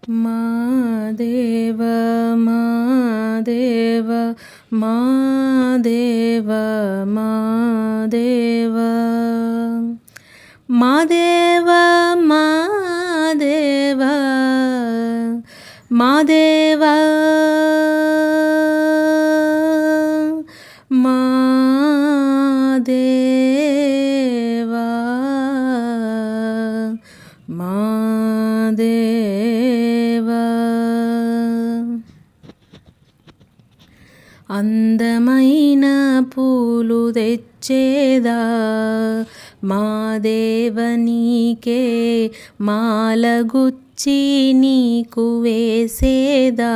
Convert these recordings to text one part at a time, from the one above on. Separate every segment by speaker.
Speaker 1: మా దేవ మా దేవ మా దేవ మా దేవ మా దేవ మా దేవ మా దేవ మా దేవ మా దేవ అందమైన పూలు తెచ్చేదా మా దేవనీకే మాలగుచ్చి నీకు వేసేదా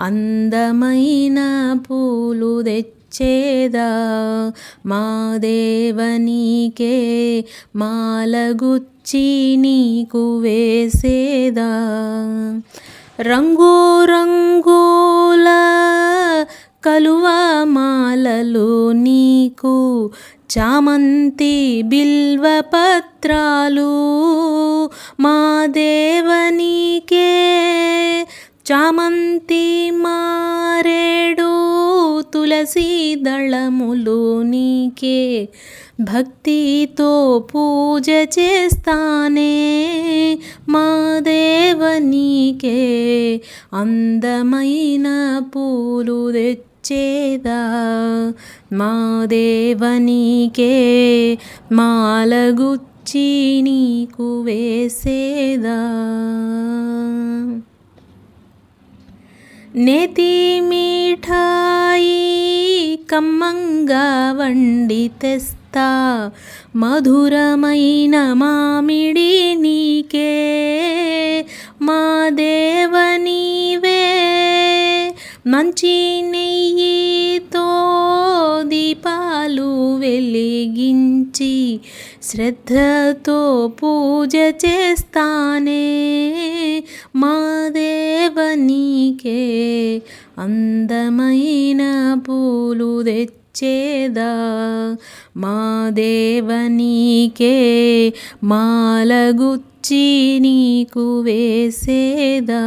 Speaker 1: అందమైన పూలు తెచ్చేదా మా దేవనీకే మాలగుచ్చి నీకు వేసేదా రంగు రంగుల కలువ మాలలు నీకు చామంతి బిల్వ పత్రాలు మా దేవనీకే చామంతి మారేడు తులసి దళములు నీకే భక్తితో పూజ చేస్తానే మా దేవనీకే అందమైన పూలు తెచ్చేదా మా దేవనీకే మాలగుచ్చి నీకు వేసేదా నేతి మిఠాయి కమ్మంగా వండి తెస్తా మధురమైన మామిడి నీకే మా దేవనీవే మంచి నెయ్యితో దీపాలు వెలిగించి శ్రద్ధతో పూజ చేస్తానే మా దేవనీకే అందమైన పూలు తెచ్చేదా మా దేవనీకే మాలగుచ్చి నీకు వేసేదా